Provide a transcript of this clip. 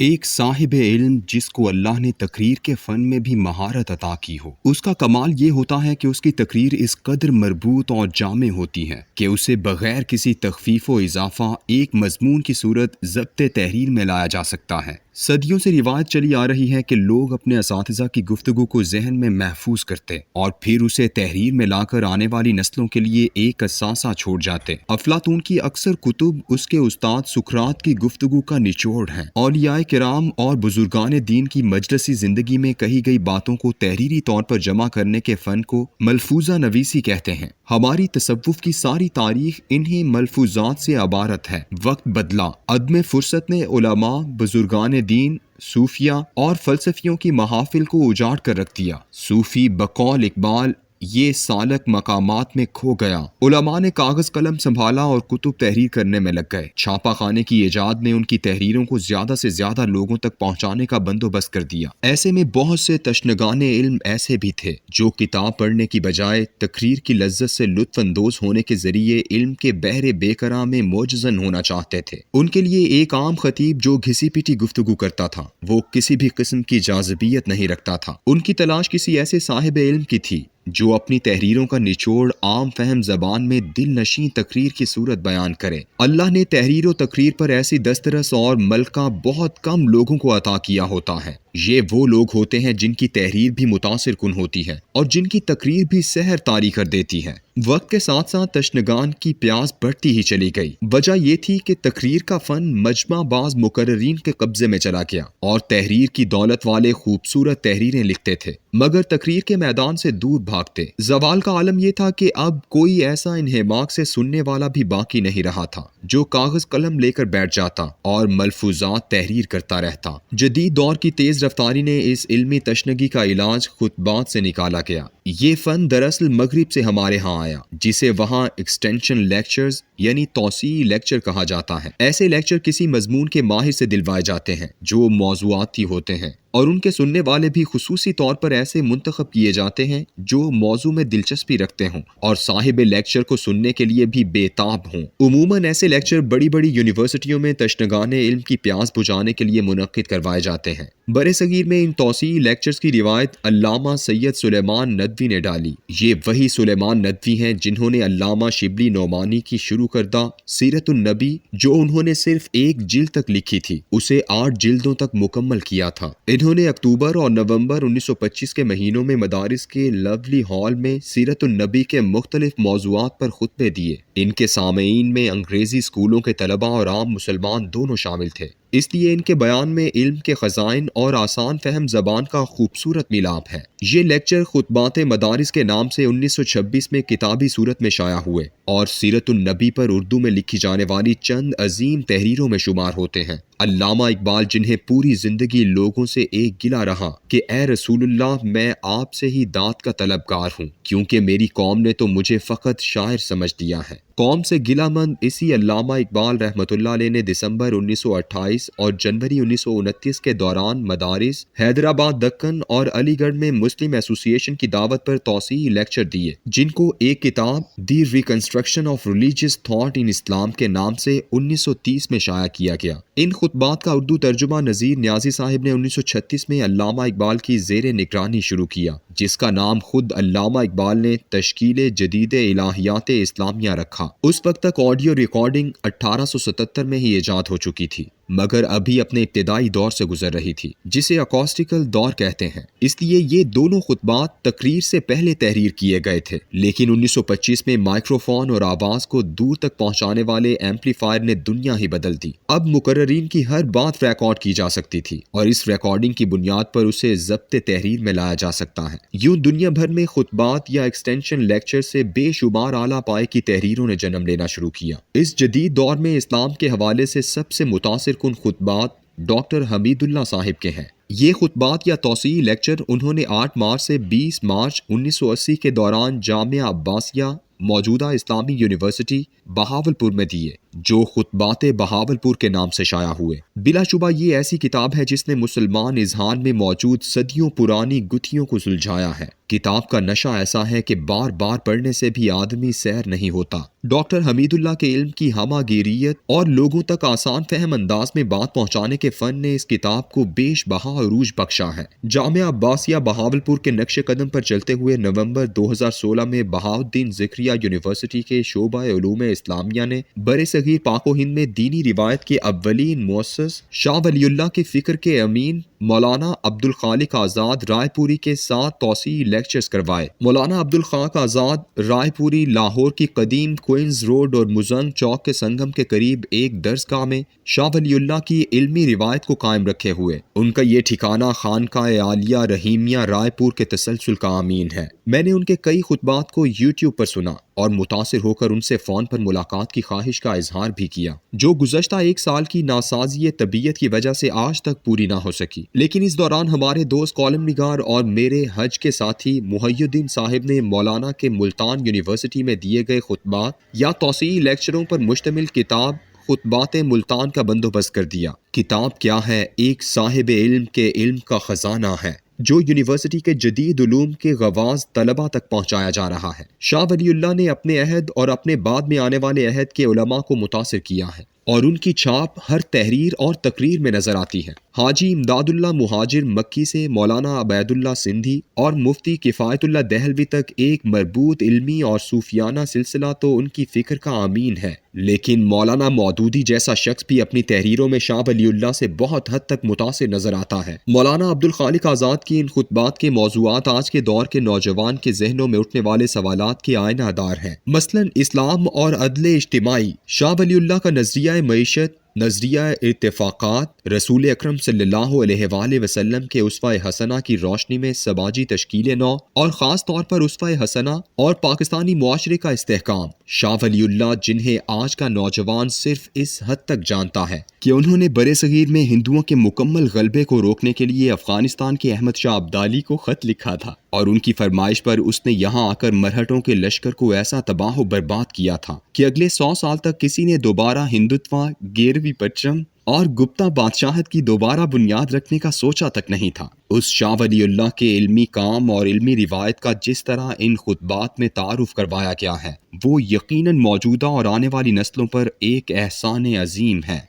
ایک صاحب علم جس کو اللہ نے تقریر کے فن میں بھی مہارت عطا کی ہو، اس کا کمال یہ ہوتا ہے کہ اس کی تقریر اس قدر مربوط اور جامع ہوتی ہے کہ اسے بغیر کسی تخفیف و اضافہ ایک مضمون کی صورت ضبط تحریر میں لایا جا سکتا ہے۔ صدیوں سے روایت چلی آ رہی ہے کہ لوگ اپنے اساتذہ کی گفتگو کو ذہن میں محفوظ کرتے اور پھر اسے تحریر میں لا کر آنے والی نسلوں کے لیے ایک اثاثہ چھوڑ جاتے۔ افلاطون کی اکثر کتب اس کے استاد سقراط کی گفتگو کا نچوڑ ہیں۔ اولیاء کرام اور بزرگان دین کی مجلسی زندگی میں کہی گئی باتوں کو تحریری طور پر جمع کرنے کے فن کو ملفوظہ نویسی کہتے ہیں۔ ہماری تصوف کی ساری تاریخ انہی ملفوظات سے عبارت ہے۔ وقت بدلا، عدم فرصت نے علماء، بزرگان دین، صوفیاء اور فلسفیوں کی محافل کو اجاڑ کر رکھ دیا۔ صوفی بقول اقبال یہ سالک مقامات میں کھو گیا۔ علماء نے کاغذ قلم سنبھالا اور کتب تحریر کرنے میں لگ گئے۔ چھاپا خانے کی ایجاد نے ان کی تحریروں کو زیادہ سے زیادہ لوگوں تک پہنچانے کا بندوبست کر دیا۔ ایسے میں بہت سے تشنگان علم ایسے بھی تھے جو کتاب پڑھنے کی بجائے تقریر کی لذت سے لطف اندوز ہونے کے ذریعے علم کے بحر بے کرا میں معجزن ہونا چاہتے تھے۔ ان کے لیے ایک عام خطیب جو گھسی پیٹی گفتگو کرتا تھا وہ کسی بھی قسم کی جاذبیت نہیں رکھتا تھا۔ ان کی تلاش کسی ایسے صاحب علم کی تھی جو اپنی تحریروں کا نچوڑ عام فہم زبان میں دل نشین تقریر کی صورت بیان کرے۔ اللہ نے تحریر و تقریر پر ایسی دسترس اور ملکہ بہت کم لوگوں کو عطا کیا ہوتا ہے۔ یہ وہ لوگ ہوتے ہیں جن کی تحریر بھی متاثر کن ہوتی ہے اور جن کی تقریر بھی سحر طاری کر دیتی ہے۔ وقت کے ساتھ ساتھ تشنگان کی پیاس بڑھتی ہی چلی گئی۔ وجہ یہ تھی کہ تقریر کا فن مجمع باز مقررین کے قبضے میں چلا گیا اور تحریر کی دولت والے خوبصورت تحریریں لکھتے تھے مگر تقریر کے میدان سے دور بھاگتے۔ زوال کا عالم یہ تھا کہ اب کوئی ایسا انہماک سے سننے والا بھی باقی نہیں رہا تھا جو کاغذ قلم لے کر بیٹھ جاتا اور ملفوظات تحریر کرتا رہتا۔ جدید دور کی تیز رفتاری نے اس علمی تشنگی کا علاج خطبات سے نکالا گیا۔ یہ فن دراصل مغرب سے ہمارے ہاں آیا جسے وہاں ایکسٹینشن لیکچرز یعنی توسیعی لیکچر کہا جاتا ہے۔ ایسے لیکچر کسی مضمون کے ماہر سے دلوائے جاتے ہیں جو موضوعاتی ہوتے ہیں اور ان کے سننے والے بھی خصوصی طور پر ایسے منتخب کیے جاتے ہیں جو موضوع میں دلچسپی رکھتے ہوں اور صاحب لیکچر کو سننے کے لیے بھی بےتاب ہوں۔ عموماً ایسے لیکچر بڑی بڑی یونیورسٹیوں میں تشنگان علم کی پیاس بجھانے کے لیے منعقد کروائے جاتے ہیں۔ برصغیر میں ان توسیعی لیکچرز کی روایت علامہ سید سلیمان ندوی نے ڈالی۔ یہ وہی سلیمان ندوی ہیں جنہوں نے علامہ شبلی نعمانی کی شروع کردہ سیرت النبی جو انہوں نے صرف ایک جلد تک لکھی تھی اسے 8 جلدوں تک مکمل کیا تھا۔ انہوں نے اکتوبر اور نومبر 1925 کے مہینوں میں مدارس کے لولی ہال میں سیرت النبی کے مختلف موضوعات پر خطبے دیے۔ ان کے سامعین میں انگریزی اسکولوں کے طلباء اور عام مسلمان دونوں شامل تھے، اس لیے ان کے بیان میں علم کے خزائن اور آسان فہم زبان کا خوبصورت ملاپ ہے۔ یہ لیکچر خطبات مدارس کے نام سے 1926 میں کتابی صورت میں شائع ہوئے اور سیرت النبی پر اردو میں لکھی جانے والی چند عظیم تحریروں میں شمار ہوتے ہیں۔ علامہ اقبال جنہیں پوری زندگی لوگوں سے ایک گلہ رہا کہ اے رسول اللہ میں آپ سے ہی داد کا طلبگار ہوں کیونکہ میری قوم نے تو مجھے فقط شاعر سمجھ دیا ہے۔ قوم سے گلہ مند اسی علامہ اقبال رحمۃ اللہ علیہ نے دسمبر 1928 اور جنوری 1929 کے دوران مدارس حیدرآباد، دکن اور علی گڑھ میں مسلم ایسوسی ایشن کی دعوت پر توسیعی لیکچر دیے جن کو ایک کتاب the reconstruction of religious thought in Islam کے نام سے 1930 میں شائع کیا گیا۔ ان خطبات کا اردو ترجمہ نذیر نیازی صاحب نے 1936 میں علامہ اقبال کی زیر نگرانی شروع کیا جس کا نام خود علامہ اقبال نے تشکیل جدید الہیات اسلامیہ رکھا۔ اس وقت تک آڈیو ریکارڈنگ 1877 میں ہی ایجاد ہو چکی تھی مگر ابھی اپنے ابتدائی دور سے گزر رہی تھی جسے اکوسٹیکل دور کہتے ہیں، اس لیے یہ دونوں خطبات تقریر سے پہلے تحریر کیے گئے تھے۔ لیکن 1925 میں مائکروفون اور آواز کو دور تک پہنچانے والے ایمپلیفائر نے دنیا ہی بدل دی۔ اب مقررین کی ہر بات ریکارڈ کی جا سکتی تھی اور اس ریکارڈنگ کی بنیاد پر اسے ضبط تحریر میں لایا جا سکتا ہے۔ یوں دنیا بھر میں خطبات یا ایکسٹینشن لیکچر سے بے شمار اعلیٰ پائے کی تحریروں نے جنم لینا شروع کیا۔ اس جدید دور میں اسلام کے حوالے سے سب سے متاثر کن خطبات ڈاکٹر حمید اللہ صاحب کے ہیں۔ یہ خطبات یا توسیعی لیکچر انہوں نے 8 مارچ سے 20 مارچ 1980 کے دوران جامعہ عباسیہ موجودہ اسلامی یونیورسٹی بہاولپور میں دیے۔ جو خطبات بہاولپور کے نام سے شائع ہوئے۔ بلا شبہ یہ ایسی کتاب ہے جس نے مسلمان اذہان میں موجود صدیوں پرانی گتھیوں کو سلجھایا ہے۔ کتاب کا نشہ ایسا ہے کہ بار بار پڑھنے سے بھی آدمی سیر نہیں ہوتا۔ ڈاکٹر حمید اللہ کے علم کی ہمہ گیریت اور لوگوں تک آسان فہم انداز میں بات پہنچانے کے فن نے اس کتاب کو بیش بہا عروج بخشا ہے۔ جامعہ عباسیہ بہاولپور کے نقش قدم پر چلتے ہوئے نومبر 2016 میں بہاؤالدین ذکریہ یونیورسٹی کے شعبہ علوم اسلامیہ نے برصغیر پاک و ہند میں دینی روایت کے اولین مؤسس شاہ ولی اللہ کے فکر کے امین مولانا عبدالخالق آزاد رائے پوری کے ساتھ توسیعی لیکچرز کروائے۔ مولانا عبدالخالق آزاد رائے پوری لاہور کی قدیم کوئنز روڈ اور مزنگ چوک کے سنگم کے قریب ایک درسگاہ میں شاہ ولی اللہ کی علمی روایت کو قائم رکھے ہوئے۔ ان کا یہ ٹھکانہ خانقاہ عالیہ رحیمیہ رائے پور کے تسلسل کا امین ہے۔ میں نے ان کے کئی خطبات کو یوٹیوب پر سنا اور متاثر ہو کر ان سے فون پر ملاقات کی خواہش کا اظہار بھی کیا، جو گزشتہ 1 سال کی ناسازی طبیعت کی وجہ سے آج تک پوری نہ ہو سکی۔ لیکن اس دوران ہمارے دوست کالم نگار اور میرے حج کے ساتھی محی الدین صاحب نے مولانا کے ملتان یونیورسٹی میں دیے گئے خطبات یا توسیعی لیکچروں پر مشتمل کتاب خطبات ملتان کا بندوبست کر دیا۔ کتاب کیا ہے؟ ایک صاحب علم کے علم کا خزانہ ہے جو یونیورسٹی کے جدید علوم کے غواص طلباء تک پہنچایا جا رہا ہے۔ شاہ ولی اللہ نے اپنے عہد اور اپنے بعد میں آنے والے عہد کے علماء کو متاثر کیا ہے اور ان کی چھاپ ہر تحریر اور تقریر میں نظر آتی ہے۔ حاجی امداد اللہ مہاجر مکی سے مولانا عبید اللہ سندھی اور مفتی کفایت اللہ دہلوی تک ایک مربوط علمی اور صوفیانہ سلسلہ تو ان کی فکر کا امین ہے، لیکن مولانا مودودی جیسا شخص بھی اپنی تحریروں میں شاہ ولی اللہ سے بہت حد تک متاثر نظر آتا ہے۔ مولانا عبدالخالق آزاد کی ان خطبات کے موضوعات آج کے دور کے نوجوان کے ذہنوں میں اٹھنے والے سوالات کے آئینہ دار ہیں۔ مثلاً اسلام اور عدل اجتماعی، شاہ ولی اللہ کا نظریہ معیشت، نظریہ اتفاقات، رسول اکرم صلی اللہ علیہ وآلہ وسلم کے اسوہ حسنہ کی روشنی میں سماجی تشکیل نو اور خاص طور پر اسوہ حسنہ اور پاکستانی معاشرے کا استحکام۔ شاہ ولی اللہ جنہیں آج کا نوجوان صرف اس حد تک جانتا ہے کہ انہوں نے برصغیر میں ہندوؤں کے مکمل غلبے کو روکنے کے لیے افغانستان کے احمد شاہ ابدالی کو خط لکھا تھا اور ان کی فرمائش پر اس نے یہاں آ کر مرہٹوں کے لشکر کو ایسا تباہ و برباد کیا تھا کہ اگلے 100 سال تک کسی نے دوبارہ ہندوتوا، گیروی پچم اور گپتا بادشاہت کی دوبارہ بنیاد رکھنے کا سوچا تک نہیں تھا۔ اس شاہ ولی اللہ کے علمی کام اور علمی روایت کا جس طرح ان خطبات میں تعارف کروایا گیا ہے وہ یقیناً موجودہ اور آنے والی نسلوں پر ایک احسان عظیم ہے۔